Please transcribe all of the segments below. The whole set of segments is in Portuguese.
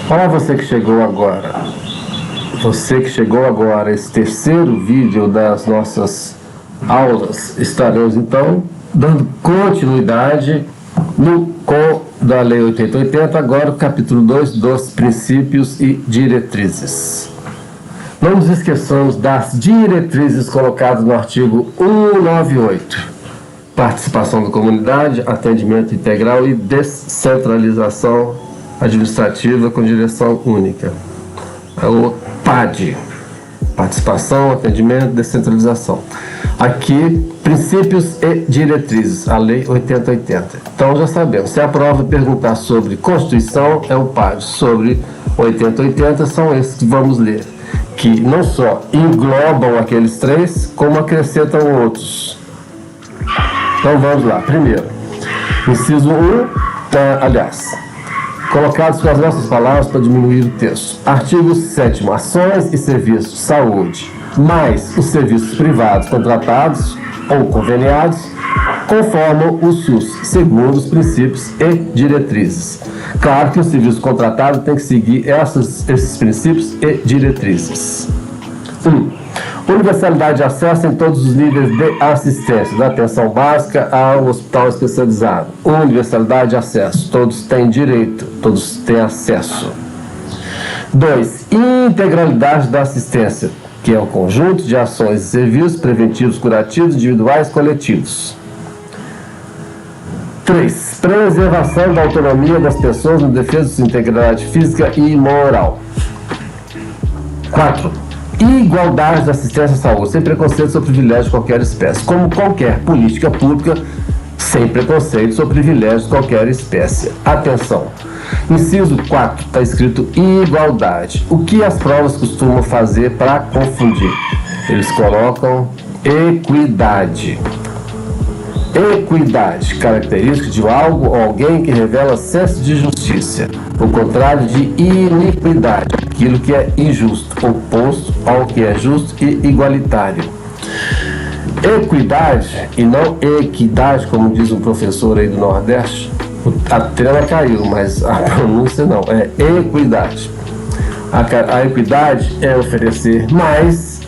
Olá, você que chegou agora. Você que chegou agora, esse terceiro vídeo das nossas aulas, estaremos então dando continuidade da Lei 8080, agora o capítulo 2 dos princípios e diretrizes. Não nos esqueçamos das diretrizes colocadas no artigo 198. Participação da comunidade, atendimento integral e descentralização administrativa com direção única. É o PAD. Participação, atendimento, descentralização. Aqui, princípios e diretrizes, a Lei 8080. Então já sabemos, se a prova perguntar sobre Constituição, é o PAD. Sobre 8080 são esses que vamos ler, que não só englobam aqueles três, como acrescentam outros. Então vamos lá. Primeiro, inciso 1, colocados com as nossas palavras para diminuir o texto. Artigo 7º, ações e serviços, saúde, mais os serviços privados contratados ou conveniados, conformam o SUS, segundo os princípios e diretrizes. Claro que o serviço contratado tem que seguir esses princípios e diretrizes. 1. Universalidade de acesso em todos os níveis de assistência, da atenção básica ao hospital especializado. Universalidade de acesso, todos têm direito, todos têm acesso. 2. Integralidade da assistência, que é o conjunto de ações e serviços preventivos, curativos, individuais, coletivos. 3. Preservação da autonomia das pessoas na defesa de sua integridade física e moral. 4. Igualdade da assistência à saúde, sem preconceitos ou privilégios de qualquer espécie, como qualquer política pública, sem preconceitos ou privilégios de qualquer espécie. Atenção! Inciso 4, está escrito igualdade. O que as provas costumam fazer para confundir? Eles colocam equidade. Equidade, característica de algo ou alguém que revela senso de justiça. O contrário de iniquidade, aquilo que é injusto, oposto ao que é justo e igualitário. Equidade e não equidade, como diz um professor aí do Nordeste, a trela caiu, mas a pronúncia não, é equidade. A equidade é oferecer mais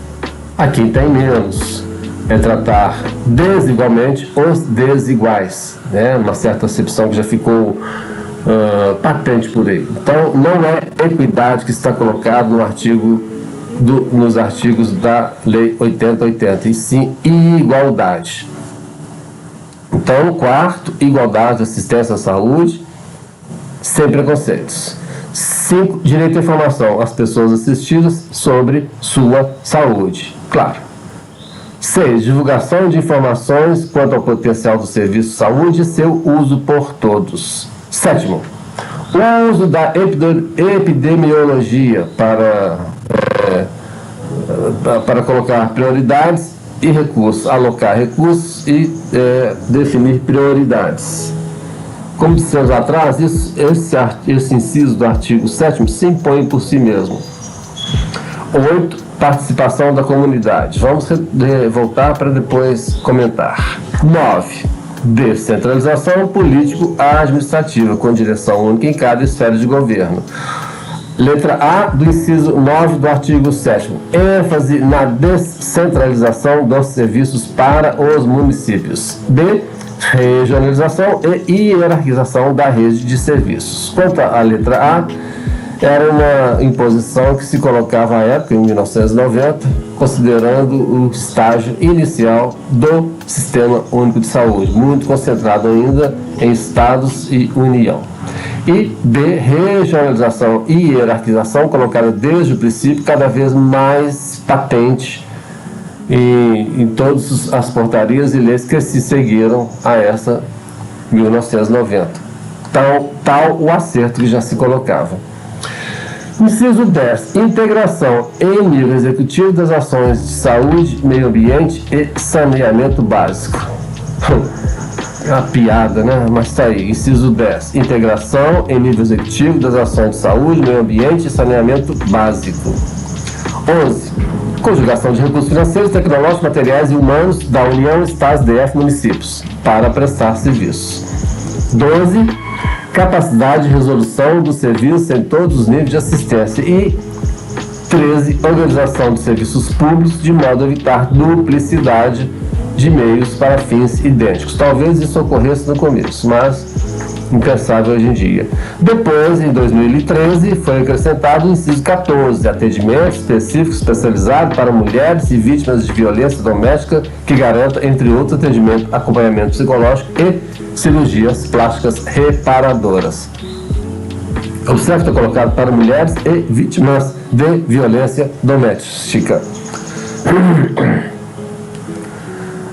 a quem tem menos. É tratar desigualmente os desiguais, né? Uma certa acepção que já ficou patente por aí. Então, não é equidade que está colocado nos artigos da Lei 8080, e sim igualdade. Então, quarto, igualdade de assistência à saúde, sem preconceitos. 5, direito à informação às pessoas assistidas sobre sua saúde. Claro. 6. Divulgação de informações quanto ao potencial do serviço de saúde e seu uso por todos. 7. O uso da epidemiologia para colocar prioridades e recursos, alocar recursos e definir prioridades. Como dissemos lá atrás, esse inciso do artigo 7º se impõe por si mesmo. 8. Participação da comunidade. Vamos voltar para depois comentar. 9. Descentralização político-administrativa, com direção única em cada esfera de governo. Letra A do inciso 9 do artigo 7º. ênfase na descentralização dos serviços para os municípios. B. Regionalização e hierarquização da rede de serviços. Quanto à letra A, era uma imposição que se colocava à época, em 1990, considerando o estágio inicial do Sistema Único de Saúde, muito concentrado ainda em estados e União. E B, regionalização e hierarquização, colocada desde o princípio, cada vez mais patente em todas as portarias e leis que se seguiram a essa 1990. Tal o acerto que já se colocava. Inciso 10. Integração em nível executivo das ações de saúde, meio ambiente e saneamento básico. É uma piada, né? Mas está aí. Inciso 10. Integração em nível executivo das ações de saúde, meio ambiente e saneamento básico. 11. Conjugação de recursos financeiros, tecnológicos, materiais e humanos da União, Estados, DF, municípios para prestar serviços. 12. capacidade de resolução do serviço em todos os níveis de assistência. E 13, organização dos serviços públicos de modo a evitar duplicidade de meios para fins idênticos. Talvez isso ocorresse no começo, mas impensável hoje em dia. Depois, em 2013, foi acrescentado o inciso 14, atendimento específico especializado para mulheres e vítimas de violência doméstica que garanta, entre outros, atendimento, acompanhamento psicológico e cirurgias plásticas reparadoras. Observe que está colocado para mulheres e vítimas de violência doméstica.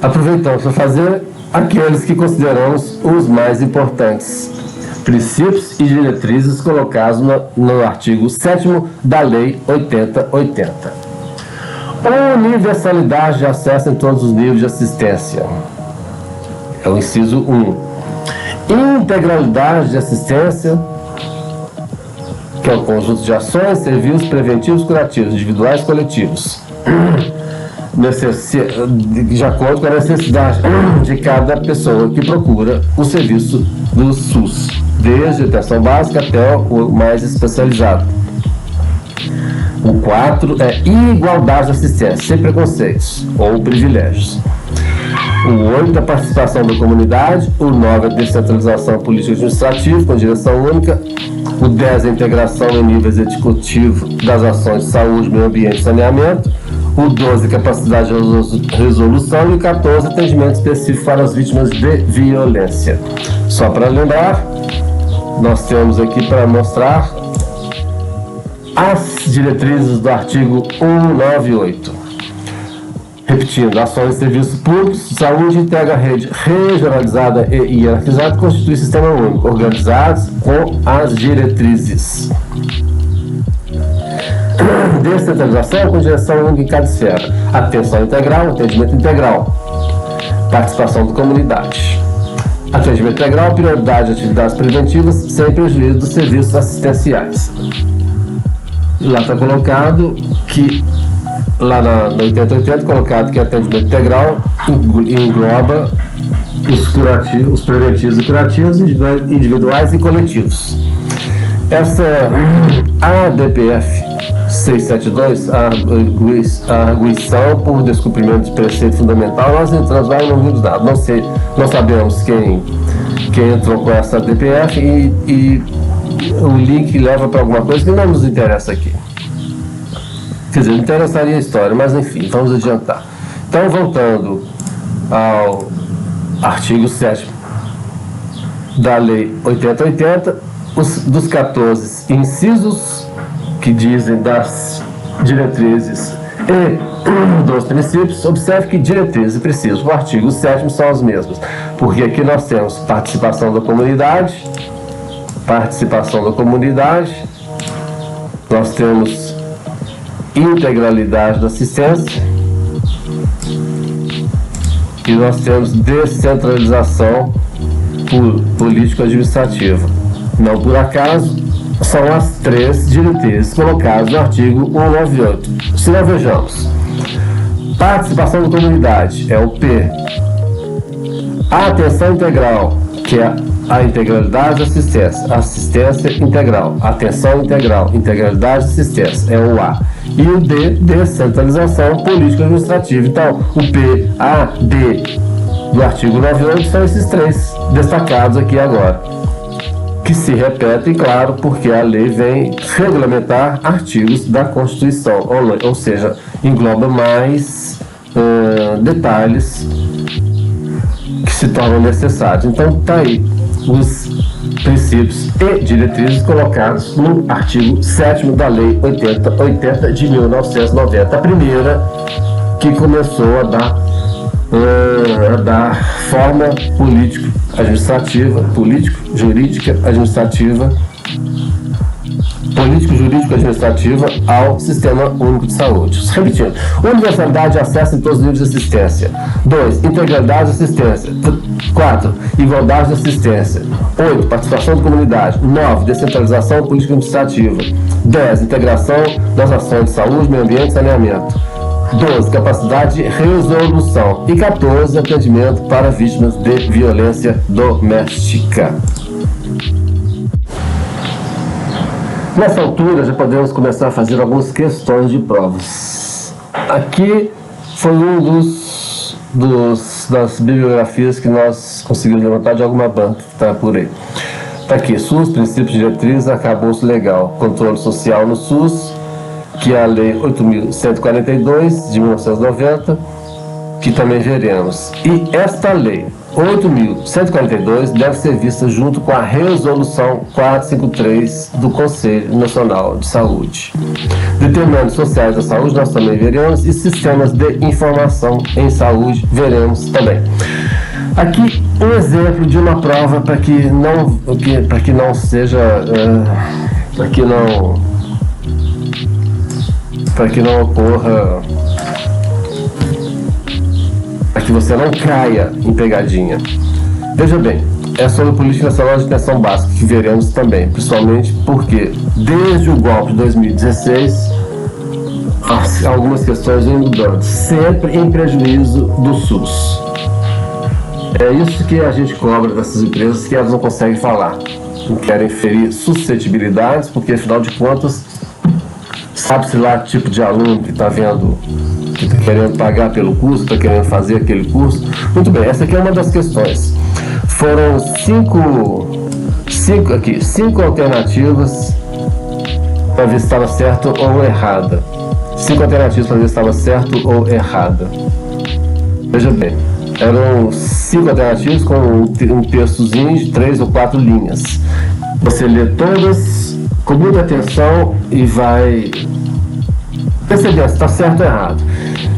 Aproveitamos para fazer aqueles que consideramos os mais importantes. Princípios e diretrizes colocados no artigo 7º da Lei 8080. Universalidade de acesso em todos os níveis de assistência. É o inciso 1. Integralidade de assistência, que é o conjunto de ações, serviços preventivos, curativos, individuais e coletivos, de acordo com a necessidade de cada pessoa que procura o serviço do SUS, desde a atenção básica até o mais especializado. O 4 é igualdade de assistência, sem preconceitos ou privilégios. O 8 é a participação da comunidade. O 9 é a descentralização político-administrativa com direção única. O 10 é a integração em nível executivo das ações de saúde, meio ambiente e saneamento. O 12 é capacidade de resolução. E o 14 atendimento específico para as vítimas de violência. Só para lembrar, nós temos aqui para mostrar as diretrizes do artigo 198. Repetindo, ações e serviços públicos, saúde integra a rede regionalizada e hierarquizada, constitui sistema único, organizados com as diretrizes. Descentralização com direção única em cada esfera. Atenção integral, atendimento integral. Participação da comunidade. Atendimento integral, prioridade de atividades preventivas, sem prejuízo dos serviços assistenciais. Lá está colocado que lá na 8080, colocado que atendimento integral engloba os preventivos e curativos individuais e coletivos. Essa ADPF 672, a arguição por descumprimento de preceito fundamental, nós entramos lá e não vimos nada. Não sabemos quem entrou com essa ADPF e o link leva para alguma coisa que não nos interessa aqui. Quer dizer, não interessaria a história, mas enfim, vamos adiantar. Então, voltando ao artigo 7º da Lei 8080, dos 14 incisos que dizem das diretrizes e dos princípios, observe que diretrizes e princípios do artigo 7º são os mesmos, porque aqui nós temos participação da comunidade, nós temos integralidade da assistência e nós temos descentralização político-administrativa. Não por acaso, são as 3 diretrizes colocadas no artigo 198. Se nós vejamos, participação da comunidade é o P. A atenção integral, que é a integralidade da assistência integral, atenção integral, integralidade da assistência, é o A. E o D, descentralização político-administrativa. Então, o P, A, D do artigo 98 são esses 3 destacados aqui agora, que se repetem, claro, porque a lei vem regulamentar artigos da Constituição, ou seja, engloba mais detalhes que se tornam necessários. Então, está aí os princípios e diretrizes colocados no artigo 7º da Lei 8080 de 1990, a primeira que começou a dar forma político-jurídica administrativa ao Sistema Único de Saúde. Repetindo, universalidade de acesso em todos os níveis de assistência. 2. Integralidade de assistência. 4. Igualdade de assistência. 8. Participação da comunidade. 9. Descentralização político-administrativa. 10. Integração das ações de saúde, meio ambiente e saneamento. 12. Capacidade de resolução. E 14. Atendimento para vítimas de violência doméstica. Nessa altura, já podemos começar a fazer algumas questões de provas. Aqui foi um das bibliografias que nós conseguimos levantar de alguma banca que está por aí. Está aqui, SUS, princípios diretrizes, arcabouço legal, controle social no SUS, que é a Lei 8.142, de 1990, que também veremos. E esta lei, 8.142, deve ser vista junto com a Resolução 453 do Conselho Nacional de Saúde. Determinantes sociais da saúde, nós também veremos, e sistemas de informação em saúde, veremos também. Aqui, um exemplo de uma prova para que não seja... para que não ocorra, para que você não caia em pegadinha. Veja bem, é sobre política nacional de atenção básica, que veremos também, principalmente porque desde o golpe de 2016 algumas questões vêm mudando, sempre em prejuízo do SUS. É isso que a gente cobra dessas empresas, que elas não conseguem falar, não querem ferir suscetibilidades, porque afinal de contas sabe-se lá que tipo de aluno que está vendo, que está querendo pagar pelo curso, está querendo fazer aquele curso. Muito bem, essa aqui é uma das questões. Foram cinco alternativas para ver se estava certo ou errada. 5 alternativas para ver se estava certo ou errada. Veja bem, eram 5 alternativas com um textozinho de 3 ou 4 linhas. Você lê todas com muita atenção e vai perceber se está certo ou errado.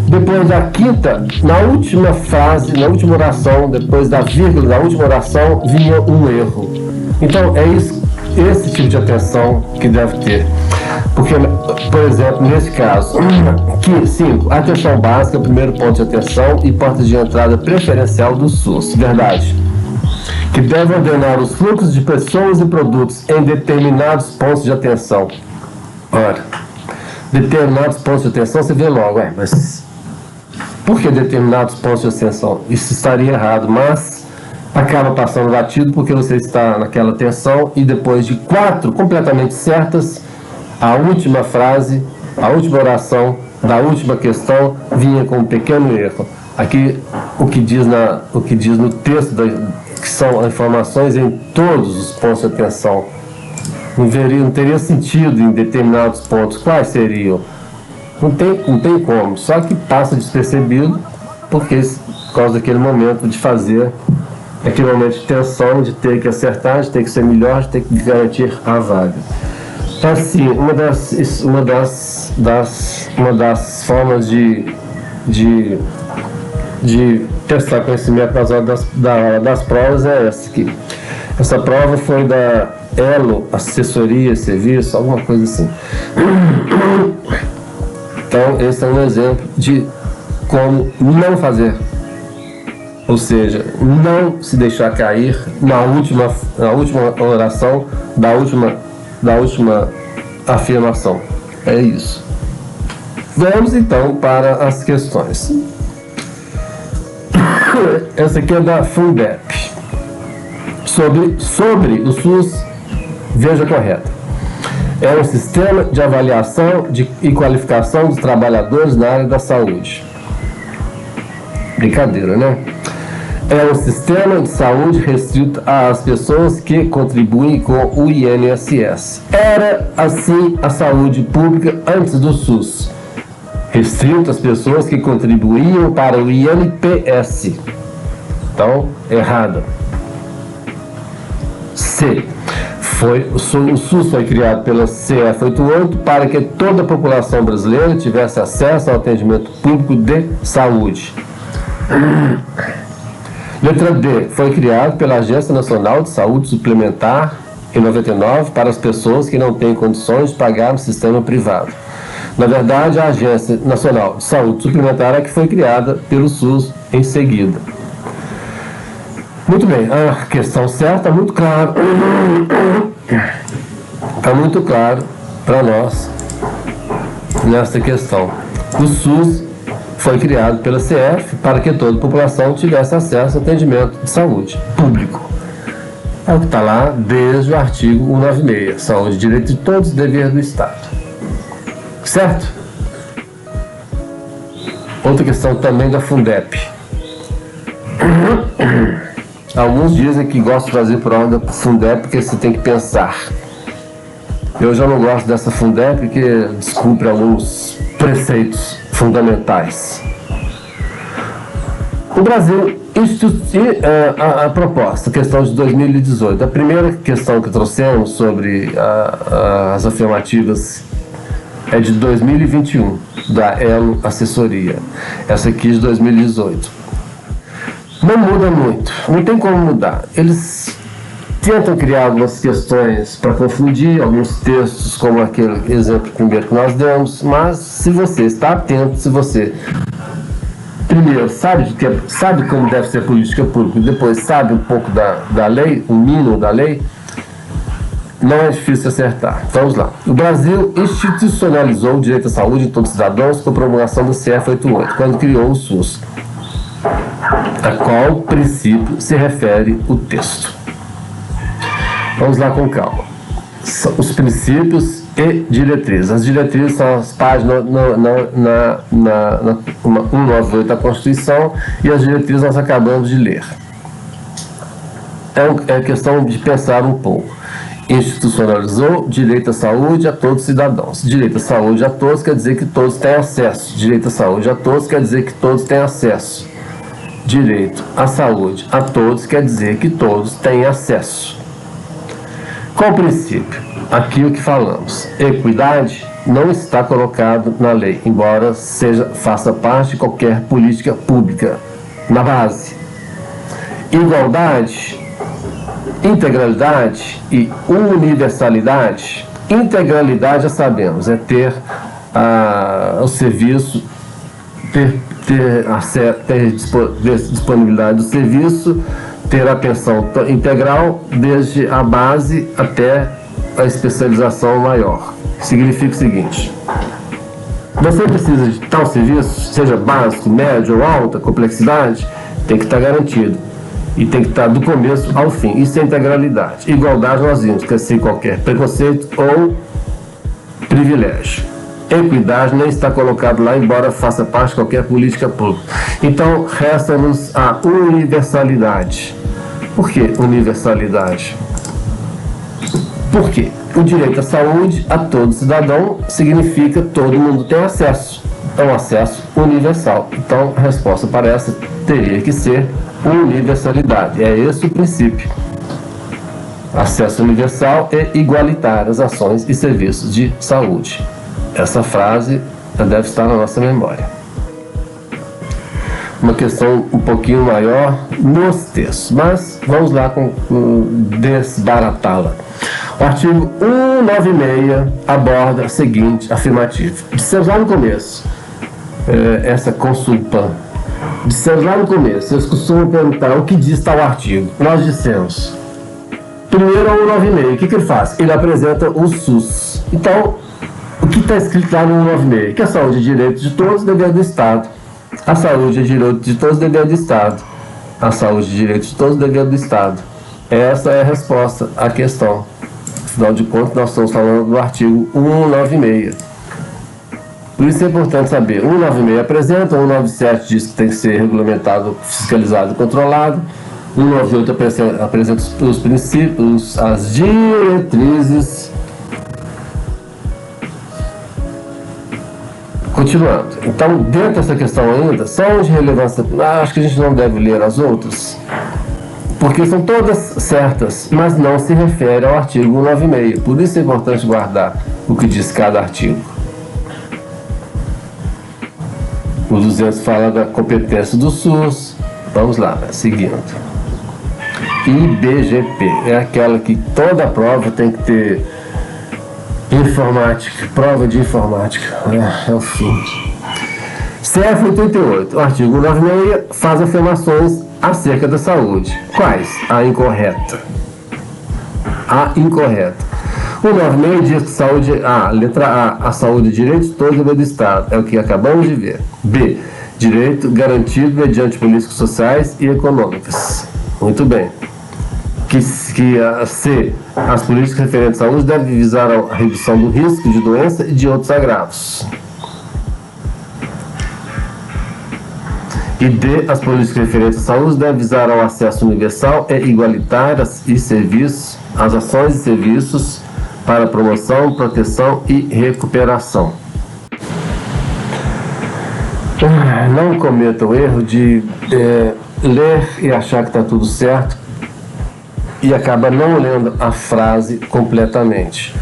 Depois da quinta, na última frase, na última oração, depois da vírgula da última oração, vinha um erro. Então é esse tipo de atenção que deve ter. Porque, por exemplo, nesse caso, 5, atenção básica, primeiro ponto de atenção e porta de entrada preferencial do SUS. Verdade. Que deve ordenar os fluxos de pessoas e produtos em determinados pontos de atenção. Ora, determinados pontos de atenção, você vê logo, mas por que determinados pontos de atenção? Isso estaria errado, mas acaba passando batido porque você está naquela atenção e depois de 4 completamente certas, a última frase, a última oração da última questão vinha com um pequeno erro. Aqui, o que diz no texto, que são informações em todos os pontos de atenção. Não teria sentido em determinados pontos. Quais seriam? Não tem como. Só que passa despercebido por causa daquele momento de fazer, aquele momento de tensão, de ter que acertar, de ter que ser melhor, de ter que garantir a vaga. Então, assim, uma das formas de testar conhecimento nas horas das provas é essa aqui. Essa prova foi da Elo, assessoria, serviço, alguma coisa assim. Então, esse é um exemplo de como não fazer. Ou seja, não se deixar cair na última oração da última afirmação. É isso. Vamos então para as questões. Essa aqui é da Fundep. Sobre o SUS, veja correto. É um sistema de avaliação e qualificação dos trabalhadores na área da saúde. Brincadeira, né? É um sistema de saúde restrito às pessoas que contribuem com o INSS. Era assim a saúde pública antes do SUS. Restrito às pessoas que contribuíam para o INPS. Então, errado. C. O SUS foi criado pela CF88 para que toda a população brasileira tivesse acesso ao atendimento público de saúde. Letra D. Foi criado pela Agência Nacional de Saúde Suplementar em 99 para as pessoas que não têm condições de pagar no sistema privado. Na verdade, a Agência Nacional de Saúde Suplementar é que foi criada pelo SUS em seguida. Muito bem, a questão certa está muito claro. Está muito claro para nós nessa questão. O SUS foi criado pela CF para que toda a população tivesse acesso ao atendimento de saúde público. É o que está lá desde o artigo 196, saúde, direito de todos, dever do Estado. Certo? Outra questão também da Fundep. Alguns dizem que gostam de fazer prova da Fundep porque você tem que pensar. Eu já não gosto dessa Fundep porque descumpre alguns preceitos fundamentais. O Brasil, a proposta, questão de 2018, a primeira questão que trouxemos sobre as afirmativas é de 2021, da Elo Assessoria. Essa aqui é de 2018. Não muda muito, não tem como mudar. Eles tentam criar algumas questões para confundir, alguns textos, como aquele exemplo primeiro que nós demos, mas se você está atento, se você primeiro sabe como deve ser política pública, e depois sabe um pouco da lei, o mínimo da lei, não é difícil acertar. Vamos lá. O Brasil institucionalizou o direito à saúde de todos os cidadãos com a promulgação do CF88, quando criou o SUS. A qual princípio se refere o texto? Vamos lá com calma. Os princípios e diretrizes. As diretrizes são as páginas na 198 da Constituição, e as diretrizes nós acabamos de ler. É questão de pensar um pouco. Institucionalizou direito à saúde a todos os cidadãos. Direito à saúde a todos quer dizer que todos têm acesso. Direito à saúde a todos quer dizer que todos têm acesso. Direito à saúde a todos quer dizer que todos têm acesso. Qual o princípio? Aqui o que falamos. Equidade não está colocado na lei, embora faça parte de qualquer política pública, na base. Igualdade, integralidade e universalidade. Integralidade, já sabemos, é ter o serviço, ter disponibilidade do serviço, ter atenção integral, desde a base até a especialização maior. Significa o seguinte: você precisa de tal serviço, seja básico, médio ou alta complexidade, tem que estar garantido. E tem que estar do começo ao fim. Isso é integralidade. Igualdade nós vimos, que é sem qualquer preconceito ou privilégio. Equidade nem está colocado lá, embora faça parte de qualquer política pública. Então, resta-nos a universalidade. Por que universalidade? Porque o direito à saúde a todo cidadão significa todo mundo tem acesso. É um acesso universal. Então, a resposta para essa teria que ser universalidade. É esse o princípio. Acesso universal e igualitário às ações e serviços de saúde. Essa frase já deve estar na nossa memória. Uma questão um pouquinho maior nos textos, mas vamos lá desbaratá-la. O artigo 196 aborda a seguinte afirmativa. Dissemos lá no começo, essa consulta. Dissemos lá no começo, vocês costumam perguntar o que diz tal artigo. Nós dissemos, primeiro o 196, o que ele faz? Ele apresenta o SUS. Então, o que está escrito lá no 196? Que a saúde é direito de todos, dever do Estado. A saúde é direito de todos, dever do Estado. A saúde é direito de todos, dever do Estado. Essa é a resposta à questão. Afinal de contas, nós estamos falando do artigo 196. Por isso é importante saber. 196 apresenta, 197 diz que tem que ser regulamentado, fiscalizado e controlado. 198 apresenta os princípios, as diretrizes. Continuando. Então, dentro dessa questão ainda, são de relevância. Acho que a gente não deve ler as outras, porque são todas certas, mas não se refere ao artigo 196. Por isso é importante guardar o que diz cada artigo. O 200 fala da competência do SUS. Vamos lá, seguindo. IBGP é aquela que toda prova tem que ter informática, prova de informática. É o fim. CF88, o artigo 196 faz afirmações acerca da saúde. Quais? A incorreta. A incorreta. O 196 diz que saúde, letra A saúde é direito de todos do Estado. É o que acabamos de ver. B, direito garantido mediante políticas sociais e econômicas. Muito bem. C. As políticas referentes à saúde devem visar a redução do risco de doença e de outros agravos. E D. As políticas referentes à saúde devem visar ao acesso universal e igualitário e serviços, às ações e serviços para promoção, proteção e recuperação. Não cometa o erro de ler e achar que está tudo certo e acaba não lendo a frase completamente.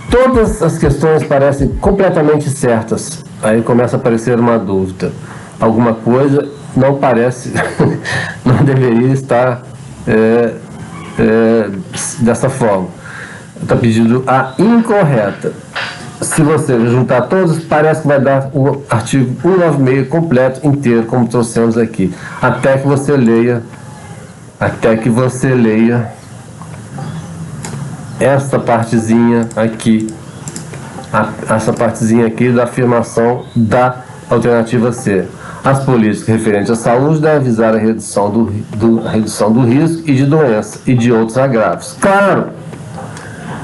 Todas as questões parecem completamente certas. Aí começa a aparecer uma dúvida. Alguma coisa não parece, não deveria estar dessa forma. Está pedindo a incorreta. Se você juntar todos, parece que vai dar o artigo 196 completo, inteiro, como trouxemos aqui. Até que você leia essa partezinha aqui, da afirmação da alternativa C. As políticas referentes à saúde devem visar a redução do risco e de doença e de outros agravos. Claro!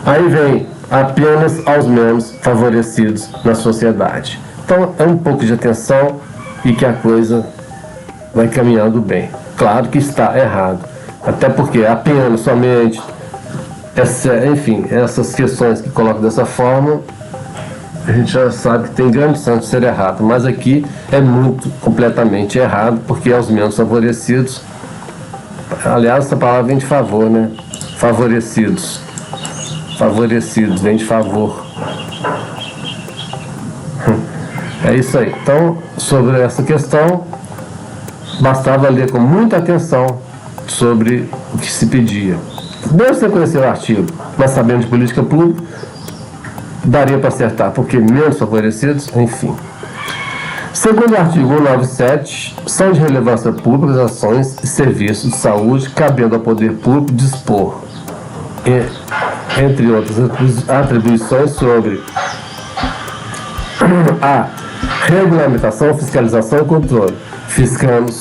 Aí vem apenas aos menos favorecidos na sociedade. Então, é um pouco de atenção e que a coisa vai caminhando bem. Claro que está errado. Até porque apenas, somente, essas questões que colocam dessa forma, a gente já sabe que tem grande chance de ser errado. Mas aqui é muito, completamente errado, porque aos menos favorecidos, aliás, essa palavra vem de favor, né? Favorecidos, vem de favor. É isso aí. Então, sobre essa questão, bastava ler com muita atenção sobre o que se pedia. Mesmo sem conhecer o artigo, mas sabendo de política pública, daria para acertar, porque menos favorecidos, enfim. Segundo o artigo 197, são de relevância pública as ações e serviços de saúde, cabendo ao poder público dispor, entre outras atribuições, sobre a regulamentação, fiscalização e controle, ficando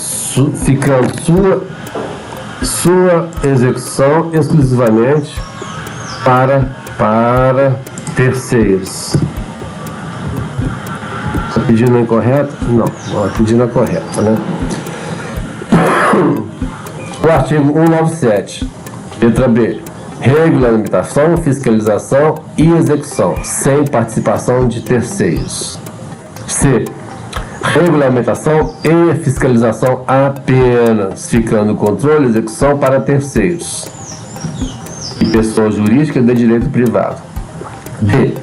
sua execução exclusivamente para terceiros. Está pedindo a incorreta? Não, pedindo a correta, né? O artigo 197, letra B. Regulamentação, fiscalização e execução, sem participação de terceiros. C. Regulamentação e fiscalização apenas, ficando controle e execução para terceiros e pessoa jurídica de direito privado. D.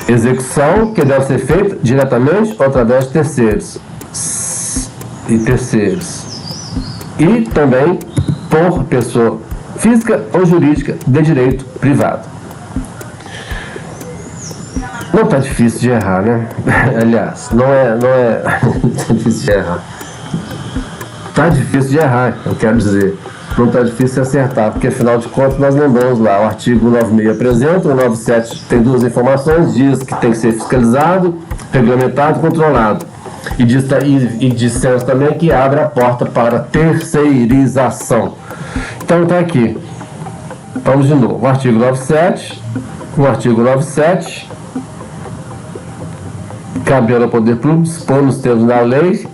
Execução que deve ser feita diretamente ou através de terceiros. E também por pessoa física ou jurídica de direito privado. Não está difícil de errar, né? Aliás, não é difícil de errar. Está difícil de errar, eu quero dizer. Não está difícil de acertar, porque afinal de contas nós lembramos lá, o artigo 96 apresenta, o 97 tem duas informações, diz que tem que ser fiscalizado, regulamentado e controlado. E dissemos também que abre a porta para terceirização. Então está aqui. Vamos de novo. O artigo 97, cabe ao poder público dispor nos termos da lei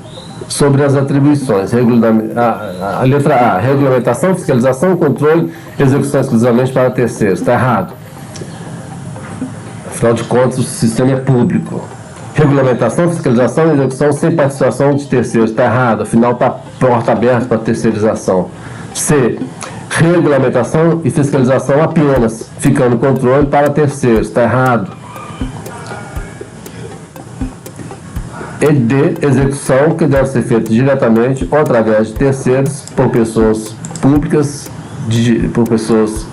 sobre as atribuições. A letra A, regulamentação, fiscalização, controle, execução exclusivamente para terceiros. Está errado. Afinal de contas, o sistema é público. Regulamentação, fiscalização e execução sem participação de terceiros. Está errado. Afinal, está a porta aberta para terceirização. C. Regulamentação e fiscalização apenas, ficando controle para terceiros. Está errado. E D. Execução que deve ser feita diretamente ou através de terceiros por pessoas públicas, por pessoas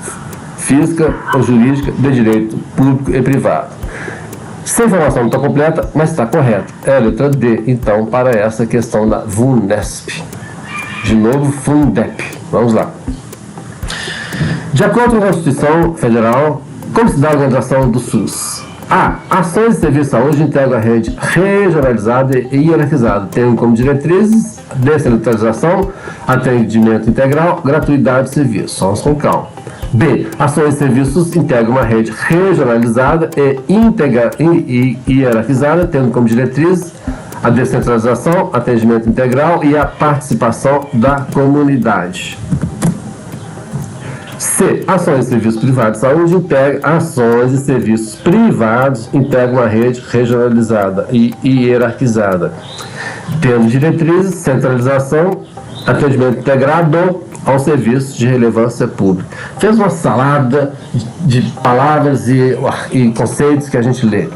física ou jurídica de direito público e privado. Essa informação não está completa, mas está correta. É a letra D, então, para essa questão da VUNESP. De novo, FUNDEP. Vamos lá. De acordo com a Constituição Federal, como se dá a organização do SUS? A. Ações de serviço de saúde integram a rede regionalizada e hierarquizada, tendo como diretrizes descentralização, atendimento integral, gratuidade de serviço. Vamos com calma. B. Ações de serviços integram uma rede regionalizada e hierarquizada, tendo como diretrizes a descentralização, atendimento integral e a participação da comunidade. C. Ações de serviços privados de saúde ações de serviços privados integram uma rede regionalizada e hierarquizada, tendo diretrizes, centralização, atendimento integrado aos serviços de relevância pública. Fez uma salada de palavras e conceitos que a gente lê.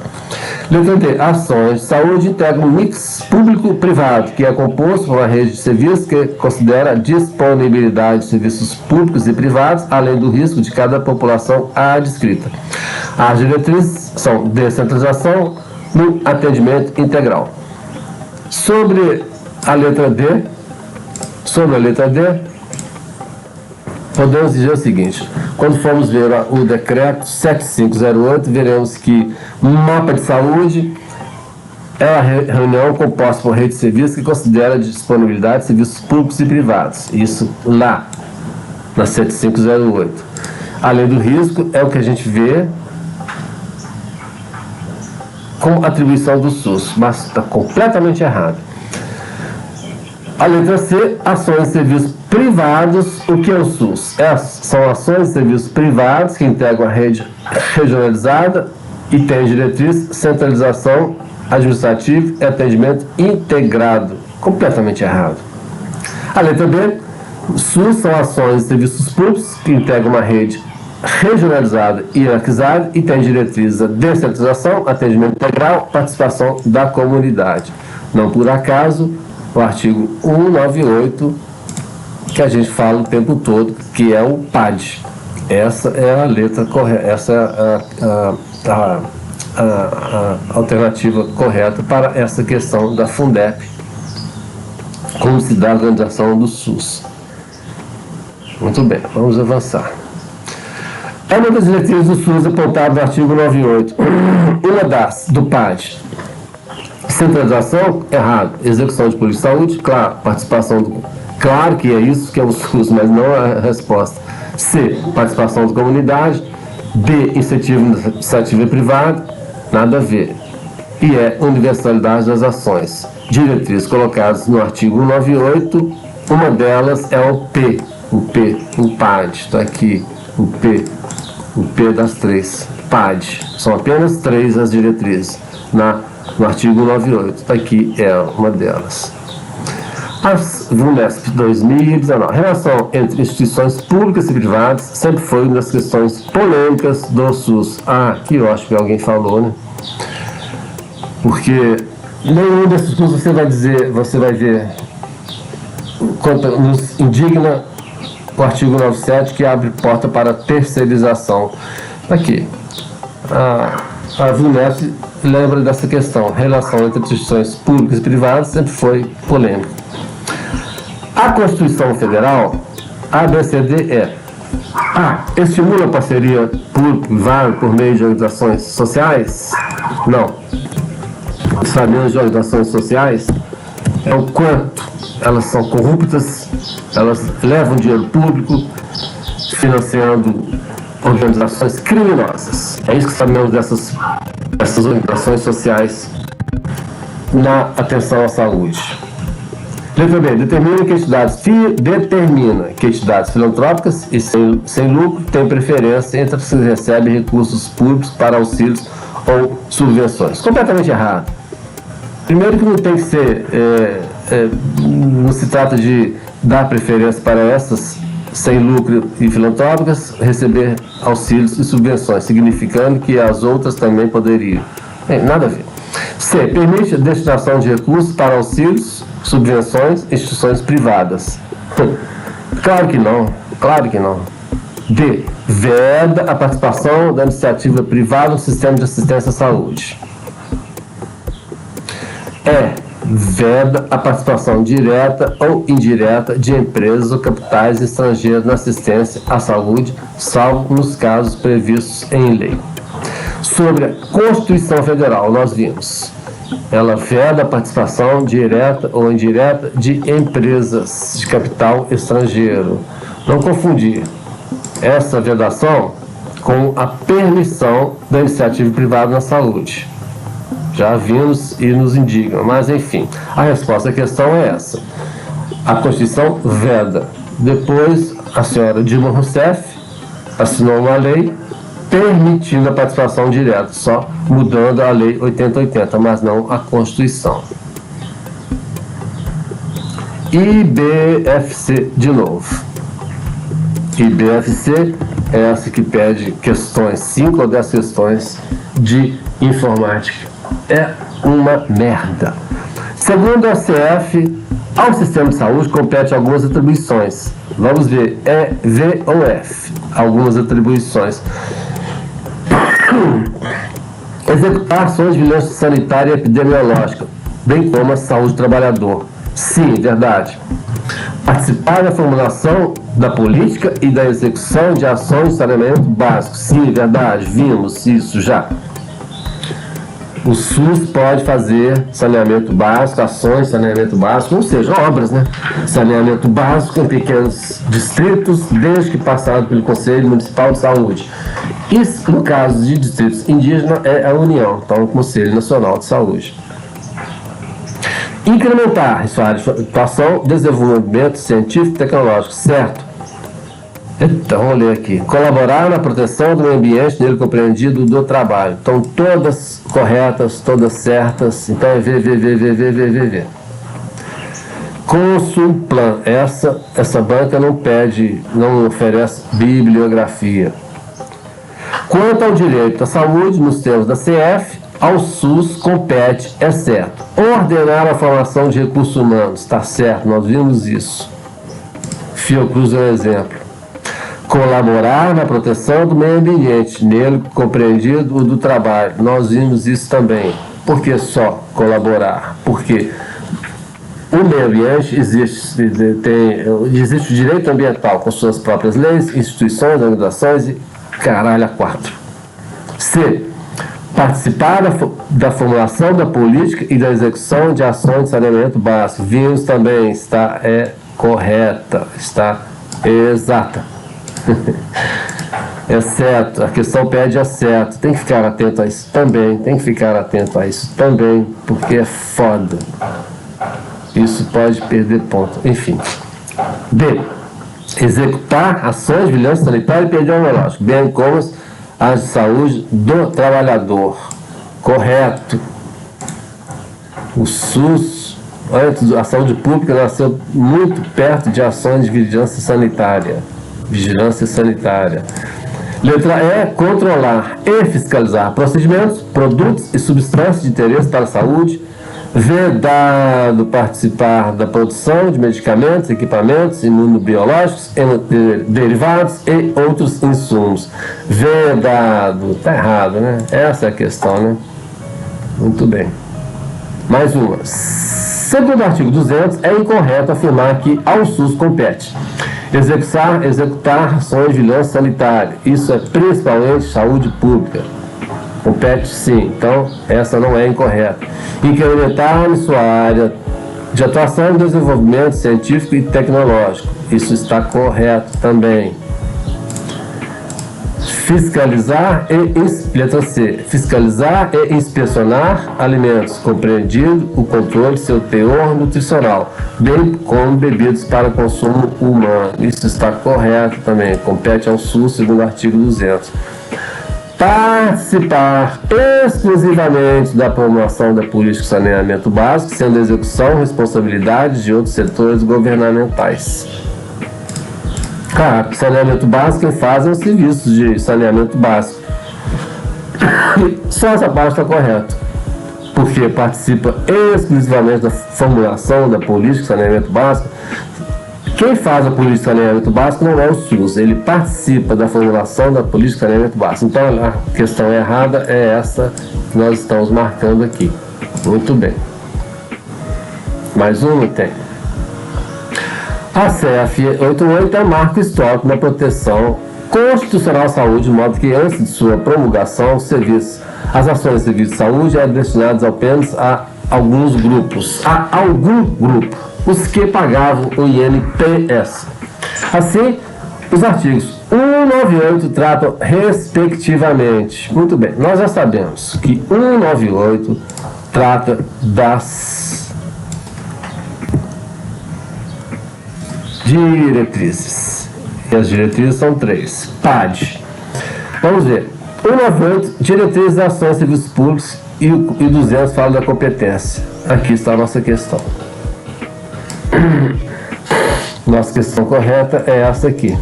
Letra D. Ações de saúde integram um mix público-privado, que é composto por uma rede de serviços que considera a disponibilidade de serviços públicos e privados, além do risco de cada população adscrita. As diretrizes são descentralização no atendimento integral. Sobre a letra D, podemos dizer o seguinte: quando formos ver o decreto 7508, veremos que mapa de saúde é a reunião composta por rede de serviços que considera a disponibilidade de serviços públicos e privados. Isso lá, na 7508. Além do risco, é o que a gente vê com atribuição do SUS, mas está completamente errado. A letra C, ações de serviços privados. O que é o SUS? São ações de serviços privados que integram a rede regionalizada e tem diretriz, centralização administrativa e atendimento integrado. Completamente errado. A letra B, SUS são ações de serviços públicos que integram uma rede regionalizada e hierarquizada e tem diretrizes de descentralização, atendimento integral, participação da comunidade. Não por acaso, o artigo 198, que a gente fala o tempo todo, que é o PAD. Essa é a letra correta, essa é a alternativa correta para essa questão da Fundep, como se dá a organização do SUS. Muito bem, vamos avançar. É uma das diretrizes do SUS apontada no artigo 98. Uma das, do PAD. Centralização, errado. Execução de política de saúde, claro. Participação do... Claro que é isso que é o SUS, mas não é a resposta. C, participação da comunidade. D, incentivo iniciativa privada, nada a ver. E é universalidade das ações. Diretrizes colocadas no artigo 198, uma delas é o P, o PAD, está aqui, o P das três, PAD. São apenas três as diretrizes, no artigo 198, aqui é uma delas. As VUNESP 2019. A relação entre instituições públicas e privadas sempre foi uma das questões polêmicas do SUS. Que eu acho que alguém falou, né? Porque nenhum desses cursos você vai ver quanto nos indigna o artigo 97, que abre porta para terceirização. Aqui, a VUNESP lembra dessa questão. Relação entre instituições públicas e privadas sempre foi polêmica. A Constituição Federal, ABCD A. Estimula a parceria público-privada por meio de organizações sociais? Não. Sabemos de organizações sociais é o quanto elas são corruptas, elas levam dinheiro público, financiando organizações criminosas. É isso que sabemos dessas organizações sociais na atenção à saúde. Letra B. Determina que entidades filantrópicas e sem lucro têm preferência entre as que recebem recursos públicos para auxílios ou subvenções. Completamente errado. Primeiro que não tem que ser, não se trata de dar preferência para essas sem lucro e filantrópicas receber auxílios e subvenções, significando que as outras também poderiam. Nada a ver. C. Permite a destinação de recursos para auxílios, subvenções, instituições privadas. Claro que não, claro que não. D. Veda a participação da iniciativa privada no sistema de assistência à saúde. Veda a participação direta ou indireta de empresas ou capitais estrangeiros na assistência à saúde, salvo nos casos previstos em lei. Sobre a Constituição Federal, nós vimos. Ela veda a participação direta ou indireta de empresas de capital estrangeiro. Não confundir essa vedação com a permissão da iniciativa privada na saúde. Já vimos e nos indigna, mas enfim, a resposta à questão é essa. A Constituição veda. Depois, a senhora Dilma Rousseff assinou uma lei permitindo a participação direta, só mudando a Lei 8080, mas não a Constituição. IBFC de novo. IBFC é essa que pede questões, 5 ou 10 questões de informática. É uma merda. Segundo a CF, ao sistema de saúde compete algumas atribuições. Vamos ver, é V ou F? Algumas atribuições. Executar ações de vigilância sanitária e epidemiológica, bem como a saúde do trabalhador. Sim, verdade. Participar da formulação da política e da execução de ações de saneamento básico. Sim, verdade, vimos isso já. O SUS pode fazer saneamento básico, ações de saneamento básico, ou seja, obras, né? Saneamento básico em pequenos distritos, desde que passado pelo Conselho Municipal de Saúde. Isso, no caso de distritos indígenas, é a União, então o Conselho Nacional de Saúde. Incrementar sua área de atuação, desenvolvimento científico e tecnológico, certo? Então, vamos ler aqui. Colaborar na proteção do meio ambiente, nele compreendido do trabalho. Então, todas corretas, todas certas. Então, é V. Consulplan. Essa banca não pede, não oferece bibliografia. Quanto ao direito à saúde, nos termos da CF, ao SUS compete, é certo. Ordenar a formação de recursos humanos, está certo, nós vimos isso. Fiocruz é um exemplo. Colaborar na proteção do meio ambiente, nele compreendido o do trabalho. Nós vimos isso também. Por que só colaborar? Porque o meio ambiente existe o direito ambiental com suas próprias leis, instituições, organizações e caralho a 4. C. Participar da formulação da política e da execução de ações de saneamento básico. Vimos também, está correta, está exata. Exceto, a questão pede exceto. Tem que ficar atento a isso também, porque é foda. Isso pode perder ponto. Enfim. D. Executar ações de vigilância sanitária e epidemiológica, bem como as de saúde do trabalhador. Correto. O SUS, antes, a saúde pública nasceu muito perto de ações de vigilância sanitária. Letra E, controlar e fiscalizar procedimentos, produtos e substâncias de interesse para a saúde, vedado participar da produção de medicamentos, equipamentos imunobiológicos, derivados e outros insumos. Vedado, tá errado, né? Essa é a questão, né? Muito bem. Mais uma. Segundo o artigo 200, é incorreto afirmar que ao SUS compete executar ações de vigilância sanitária. Isso é principalmente saúde pública. Compete sim, então essa não é incorreta. Incrementar em sua área de atuação e desenvolvimento científico e tecnológico. Isso está correto também. Fiscalizar letra C. Fiscalizar e inspecionar alimentos, compreendido o controle de seu teor nutricional, bem como bebidas para consumo humano. Isso está correto também. Compete ao SUS, segundo o artigo 200. Participar exclusivamente da promoção da política de saneamento básico, sendo a execução responsabilidade de outros setores governamentais. Claro, saneamento básico quem faz é os serviços de saneamento básico. Só essa parte está correta. Porque participa exclusivamente da formulação da política de saneamento básico. Quem faz a política de saneamento básico não é o SUS, ele participa da formulação da política de saneamento básico. Então a questão errada é essa que nós estamos marcando aqui. Muito bem. Mais uma tem. A CF 88 é marco histórico na proteção Constitucional de Saúde, de modo que antes de sua promulgação, as ações de serviço de saúde eram destinadas apenas a alguns grupos, a algum grupo, os que pagavam o INPS. Assim, os artigos 198 tratam respectivamente. Muito bem, nós já sabemos que 198 trata das diretrizes. E as diretrizes são 3. PAD. Vamos ver. 198, diretrizes das ações de serviços públicos, e 200 fala da competência. Aqui está a nossa questão. Nossa questão correta é essa aqui.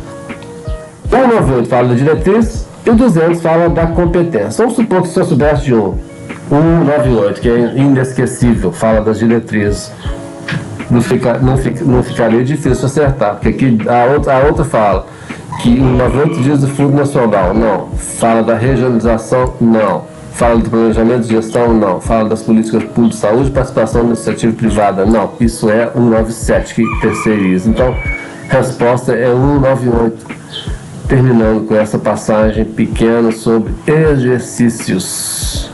198 fala da diretriz e o 200 fala da competência. Vamos supor que se eu soubesse de 198, que é inesquecível, fala das diretrizes. Não ficaria difícil acertar, porque aqui a outra fala que em 90 dias do Fundo Nacional, não. Fala da regionalização, não. Fala do planejamento de gestão, não. Fala das políticas públicas de saúde, participação da iniciativa privada, não. Isso é 197 que terceiriza. Então, a resposta é 198. Terminando com essa passagem pequena sobre exercícios.